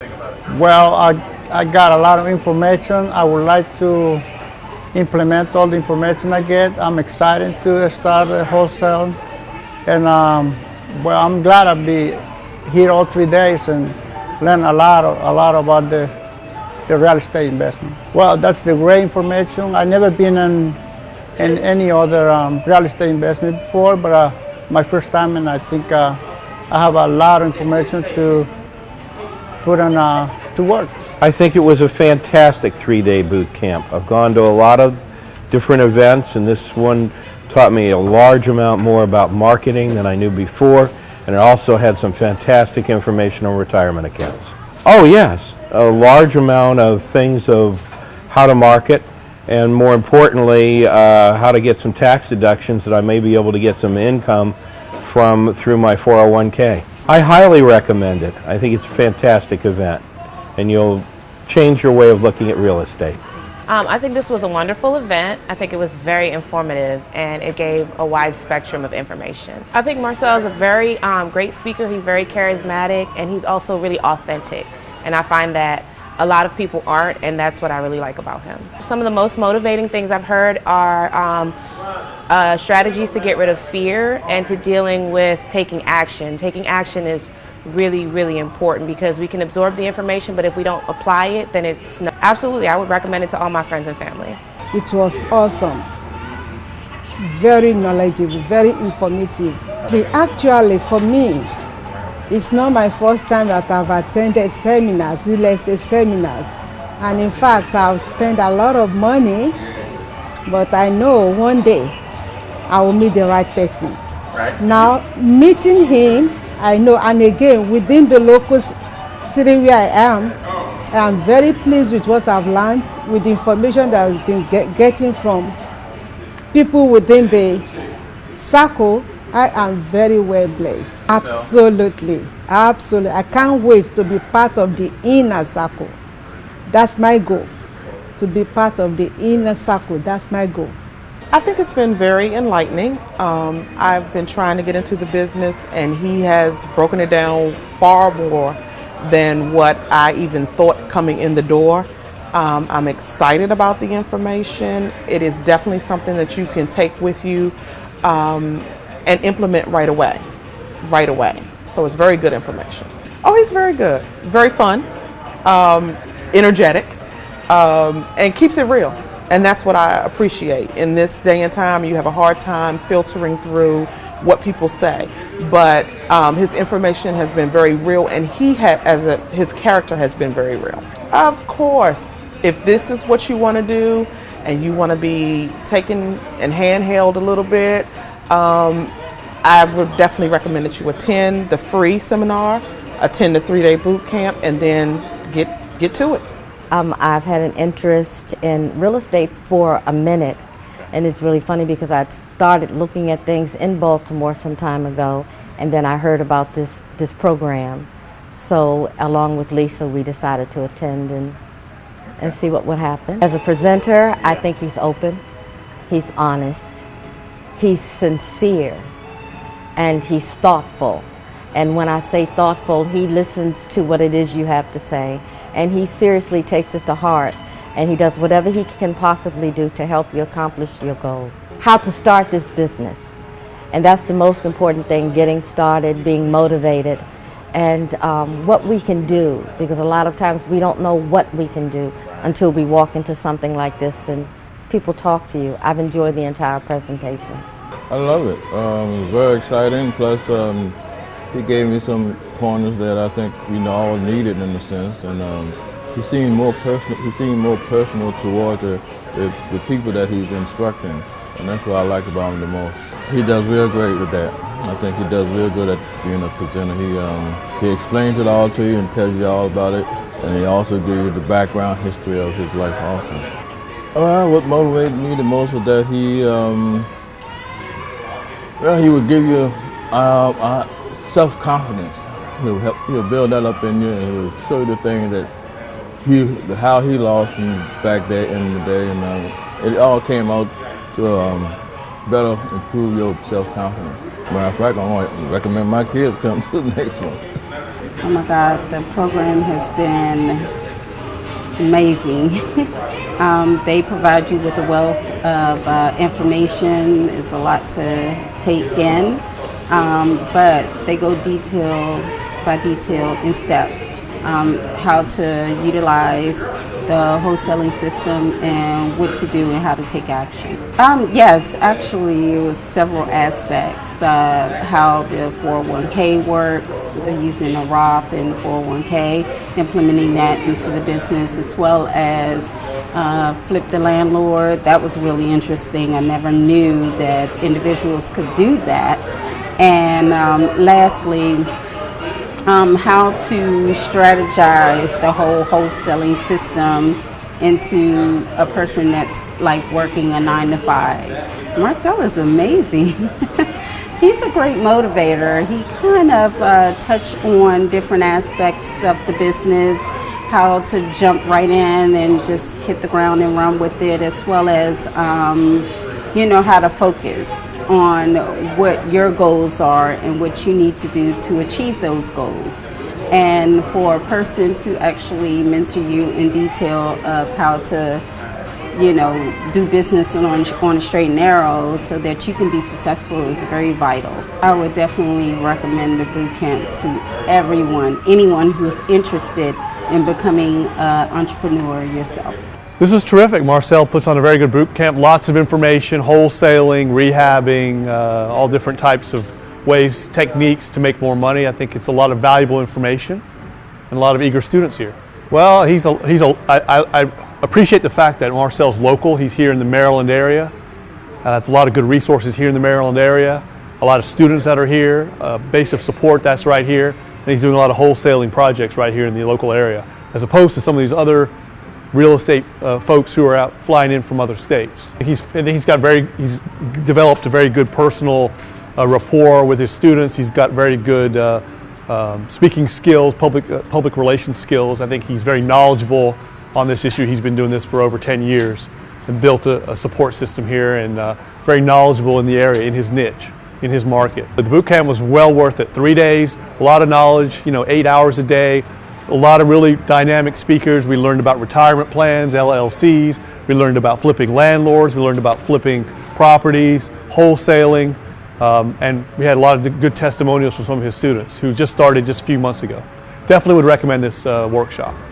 Well, I got a lot of information. I would like to implement all the information I get. I'm excited to start a wholesale, and well, I'm glad I'll be here all 3 days and learn a lot about the real estate investment. Well, that's the great information. I never been in any other real estate investment before, but my first time, and I think I have a lot of information to put on to work. I think it was a fantastic 3-day boot camp. I've gone to a lot of different events, and this one taught me a large amount more about marketing than I knew before, and it also had some fantastic information on retirement accounts. Oh yes, a large amount of things of how to market, and more importantly, how to get some tax deductions that I may be able to get some income from through my 401k. I highly recommend it. I think it's a fantastic event, and you'll change your way of looking at real estate. I think this was a wonderful event. I think it was very informative, and it gave a wide spectrum of information. I think Marcel is a very great speaker. He's very charismatic, and he's also really authentic. And I find that a lot of people aren't, and that's what I really like about him. Some of the most motivating things I've heard are strategies to get rid of fear and to dealing with taking action. Taking action is really, really important because we can absorb the information, but if we don't apply it, then it's not. Absolutely, I would recommend it to all my friends and family. It was awesome, very knowledgeable, very informative. Actually, for me, it's not my first time that I've attended seminars, real estate seminars. And in fact, I've spent a lot of money, but I know one day I will meet the right person. Right. Now, meeting him, I know, and again, within the local city where I am very pleased with what I've learned, with the information that I've been getting from people within the circle. I am very well blessed. Absolutely, absolutely. I can't wait to be part of the inner circle. That's my goal, to be part of the inner circle. That's my goal. I think it's been very enlightening. I've been trying to get into the business, and he has broken it down far more than what I even thought coming in the door. I'm excited about the information. It is definitely something that you can take with you and implement right away. So it's very good information. Oh, he's very good, very fun, energetic, and keeps it real. And that's what I appreciate. In this day and time, you have a hard time filtering through what people say. But his information has been very real, and his character has been very real. Of course, if this is what you want to do, and you want to be taken and handheld a little bit, I would definitely recommend that you attend the free seminar, attend the 3-day boot camp, and then get to it. I've had an interest in real estate for a minute, and it's really funny because I started looking at things in Baltimore some time ago, and then I heard about this program. So along with Lisa, we decided to attend and see what would happen. As a presenter, I think he's open, he's honest, he's sincere, and he's thoughtful. And when I say thoughtful, he listens to what it is you have to say, and he seriously takes it to heart, and he does whatever he can possibly do to help you accomplish your goal. How to start this business, and that's the most important thing, getting started, being motivated, and what we can do, because a lot of times we don't know what we can do until we walk into something like this and people talk to you. I've enjoyed the entire presentation. I love it. It was very exciting, plus he gave me some pointers that I think all needed in a sense, and he seemed more personal. He seemed more personal toward the people that he's instructing, and that's what I like about him the most. He does real great with that. I think he does real good at being a presenter. He explains it all to you and tells you all about it, and he also gives you the background history of his life also. What motivated me the most was that he would give you self-confidence. He'll build that up in you, and he'll show you the things that how he lost and back there in the day, and it all came out to better improve your self-confidence. Matter of fact, I want to recommend my kids come to the next one. Oh my God, the program has been amazing. They provide you with a wealth of information. It's a lot to take in, but they go detail by detail in step. How to utilize the wholesaling system and what to do and how to take action. Yes, actually it was several aspects. How the 401k works, using a Roth and 401k, implementing that into the business, as well as Flip the Landlord. That was really interesting. I never knew that individuals could do that. And lastly, how to strategize the whole wholesaling system into a person that's like working a 9-to-5. Marcel is amazing. He's a great motivator. He kind of touched on different aspects of the business, how to jump right in and just hit the ground and run with it, as well as how to focus on what your goals are and what you need to do to achieve those goals. And for a person to actually mentor you in detail of how to, do business on a straight and narrow so that you can be successful is very vital. I would definitely recommend the boot camp to anyone who's interested in becoming an entrepreneur yourself. This was terrific. Marcel puts on a very good boot camp. Lots of information, wholesaling, rehabbing, all different types of ways, techniques to make more money. I think it's a lot of valuable information and a lot of eager students here. Well, I appreciate the fact that Marcel's local. He's here in the Maryland area. That's a lot of good resources here in the Maryland area. A lot of students that are here, a base of support that's right here. And he's doing a lot of wholesaling projects right here in the local area, as opposed to some of these other real estate folks who are out flying in from other states. He's developed a very good personal rapport with his students. He's got very good speaking skills, public relations skills. I think he's very knowledgeable on this issue. He's been doing this for over 10 years and built a support system here, and very knowledgeable in the area, in his niche, in his market. The boot camp was well worth it. 3 days, a lot of knowledge, 8 hours a day. A lot of really dynamic speakers. We learned about retirement plans, LLCs. We learned about flipping landlords. We learned about flipping properties, wholesaling, and we had a lot of good testimonials from some of his students who just started just a few months ago. Definitely would recommend this workshop.